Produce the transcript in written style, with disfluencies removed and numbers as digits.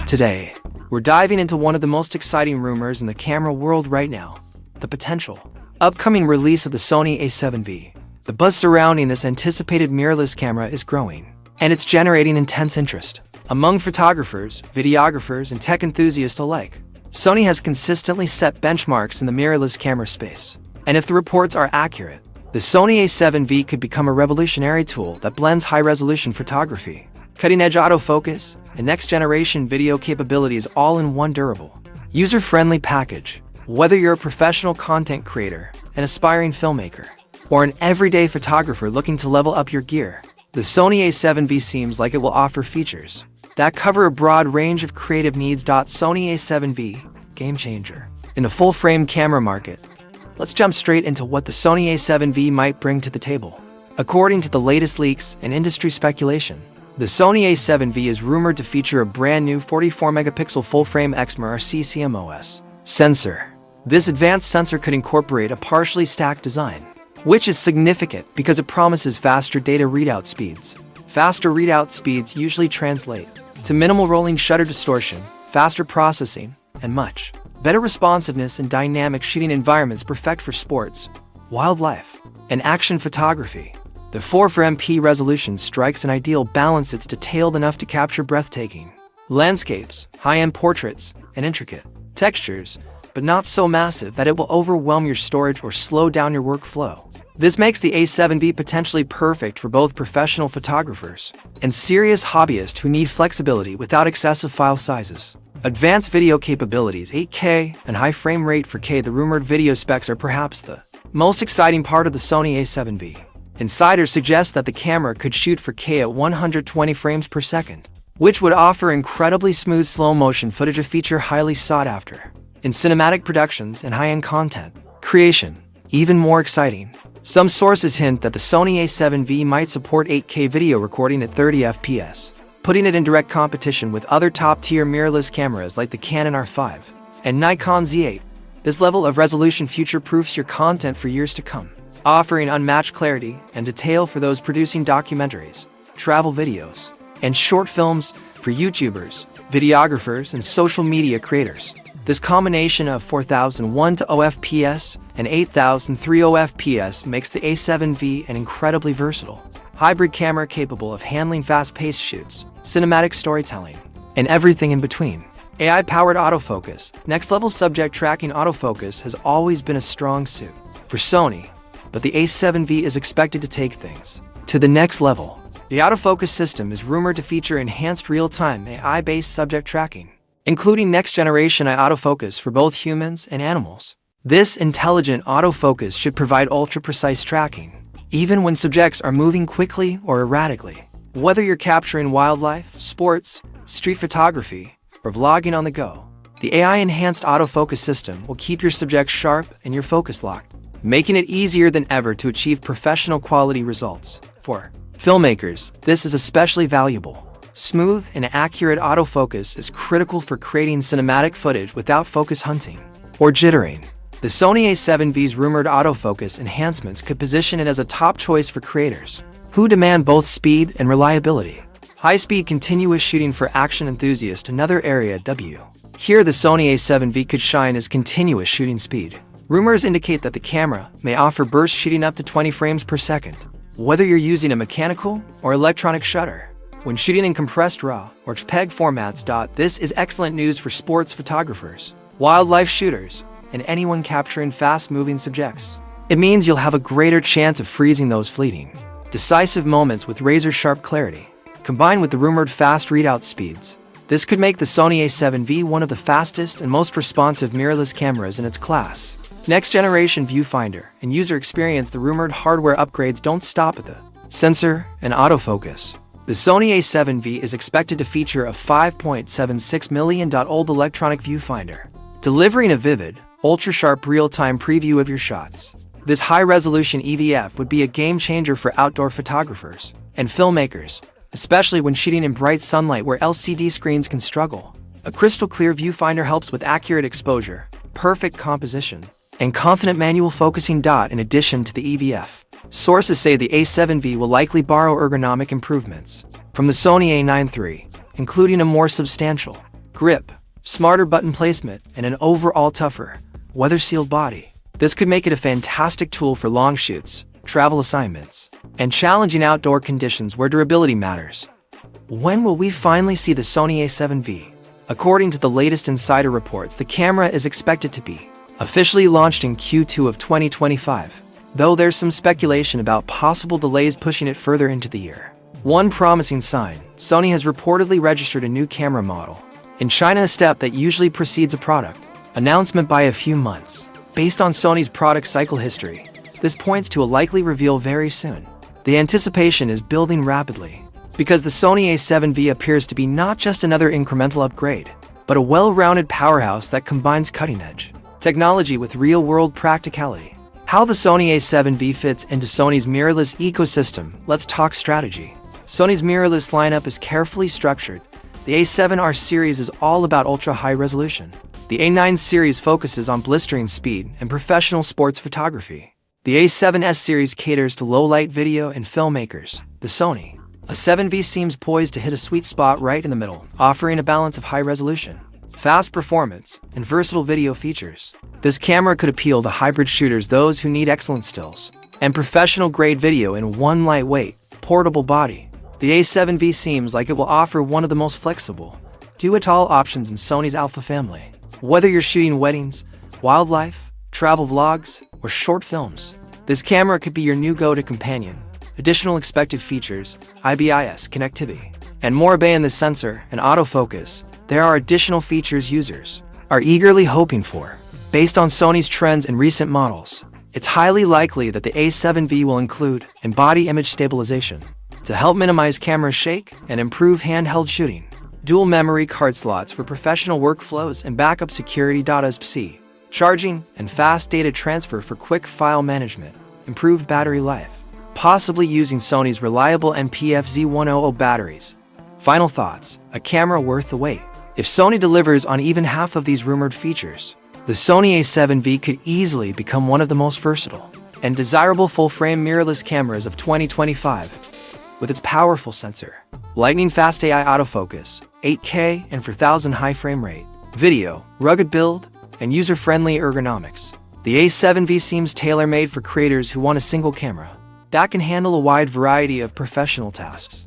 Today, we're diving into one of the most exciting rumors in the camera world right now, the potential upcoming release of the Sony A7V. The buzz surrounding this anticipated mirrorless camera is growing, and it's generating intense interest among photographers, videographers, and tech enthusiasts alike. Sony has consistently set benchmarks in the mirrorless camera space, and if the reports are accurate, the Sony A7V could become a revolutionary tool that blends high-resolution photography, cutting-edge autofocus, and next-generation video capabilities all in one durable, user-friendly package. Whether you're a professional content creator, an aspiring filmmaker, or an everyday photographer looking to level up your gear, the Sony A7V seems like it will offer features that cover a broad range of creative needs. Sony A7V, game changer. In the full-frame camera market, let's jump straight into what the Sony A7V might bring to the table. According to the latest leaks and industry speculation, the Sony A7V is rumored to feature a brand new 44-megapixel full-frame XMR CMOS sensor. This advanced sensor could incorporate a partially stacked design, which is significant because it promises faster data readout speeds. Faster readout speeds usually translate to minimal rolling shutter distortion, faster processing, and much better responsiveness in dynamic shooting environments perfect for sports, wildlife, and action photography. The 4K resolution strikes an ideal balance. It's detailed enough to capture breathtaking landscapes, high-end portraits, and intricate textures, but not so massive that it will overwhelm your storage or slow down your workflow. This makes the A7V potentially perfect for both professional photographers and serious hobbyists who need flexibility without excessive file sizes. Advanced video capabilities, 8K, and high frame rate 4K. The rumored video specs are perhaps the most exciting part of the Sony A7V. Insiders suggest that the camera could shoot 4K at 120 frames per second, which would offer incredibly smooth slow-motion footage, a feature highly sought after in cinematic productions and high-end content creation. Even more exciting, some sources hint that the Sony A7V might support 8K video recording at 30 FPS, putting it in direct competition with other top-tier mirrorless cameras like the Canon R5 and Nikon Z8. This level of resolution future-proofs your content for years to come, offering unmatched clarity and detail for those producing documentaries, travel videos, and short films for YouTubers, videographers, and social media creators. This combination of 4001 FPS and 8003 FPS makes the A7V an incredibly versatile hybrid camera capable of handling fast-paced shoots, cinematic storytelling, and everything in between. AI-powered autofocus, next-level subject tracking autofocus has always been a strong suit for Sony, but the A7V is expected to take things to the next level. The autofocus system is rumored to feature enhanced real-time AI-based subject tracking, including next-generation autofocus for both humans and animals. This intelligent autofocus should provide ultra-precise tracking, even when subjects are moving quickly or erratically. Whether you're capturing wildlife, sports, street photography, or vlogging on the go, the AI-enhanced autofocus system will keep your subject sharp and your focus locked, making it easier than ever to achieve professional quality results. For filmmakers, this is especially valuable. Smooth and accurate autofocus is critical for creating cinematic footage without focus hunting or jittering. The Sony A7V's rumored autofocus enhancements could position it as a top choice for creators who demand both speed and reliability. High-speed continuous shooting for action enthusiasts, another area. Here the Sony A7V could shine as continuous shooting speed. Rumors indicate that the camera may offer burst shooting up to 20 frames per second. Whether you're using a mechanical or electronic shutter, when shooting in compressed RAW or JPEG formats. This is excellent news for sports photographers, wildlife shooters, and anyone capturing fast-moving subjects. It means you'll have a greater chance of freezing those fleeting, decisive moments with razor-sharp clarity. Combined with the rumored fast readout speeds, this could make the Sony A7V one of the fastest and most responsive mirrorless cameras in its class. Next-generation viewfinder and user experience. The rumored hardware upgrades don't stop at the sensor and autofocus. The Sony A7V is expected to feature a 5.76 million-old electronic viewfinder, delivering a vivid, ultra-sharp real-time preview of your shots. This high-resolution EVF would be a game-changer for outdoor photographers and filmmakers, especially when shooting in bright sunlight where LCD screens can struggle. A crystal-clear viewfinder helps with accurate exposure, perfect composition, and confident manual focusing. In addition to the EVF, sources say the A7V will likely borrow ergonomic improvements from the Sony A9 III, including a more substantial grip, smarter button placement, and an overall tougher, weather-sealed body. This could make it a fantastic tool for long shoots, travel assignments, and challenging outdoor conditions where durability matters. When will we finally see the Sony A7V? According to the latest insider reports, the camera is expected to be officially launched in Q2 of 2025, though there's some speculation about possible delays pushing it further into the year. One promising sign, Sony has reportedly registered a new camera model in China, a step that usually precedes a product announcement by a few months. Based on Sony's product cycle history, this points to a likely reveal very soon. The anticipation is building rapidly, because the Sony A7V appears to be not just another incremental upgrade, but a well-rounded powerhouse that combines cutting-edge technology with real-world practicality. How the Sony A7V fits into Sony's mirrorless ecosystem. Let's talk strategy. Sony's mirrorless lineup is carefully structured. The A7R series is all about ultra-high resolution. The A9 series focuses on blistering speed and professional sports photography. The A7S series caters to low-light video and filmmakers. The Sony A7V seems poised to hit a sweet spot right in the middle, offering a balance of high resolution, fast performance, and versatile video features. This camera could appeal to hybrid shooters, those who need excellent stills and professional-grade video in one lightweight, portable body. The A7V seems like it will offer one of the most flexible, do-it-all options in Sony's Alpha family. Whether you're shooting weddings, wildlife, travel vlogs, or short films, this camera could be your new go-to companion. Additional expected features, IBIS connectivity, and more bay in the sensor and autofocus. There are additional features users are eagerly hoping for. Based on Sony's trends in recent models, it's highly likely that the A7V will include body image stabilization to help minimize camera shake and improve handheld shooting. Dual memory card slots for professional workflows and backup security. USB-C charging and fast data transfer for quick file management. Improved battery life, possibly using Sony's reliable NPF-Z100 batteries. Final thoughts, a camera worth the wait. If Sony delivers on even half of these rumored features, the Sony A7V could easily become one of the most versatile and desirable full-frame mirrorless cameras of 2025. With its powerful sensor, lightning-fast AI autofocus, 8K and 4000 high frame rate, video, rugged build, and user-friendly ergonomics, the A7V seems tailor-made for creators who want a single camera that can handle a wide variety of professional tasks.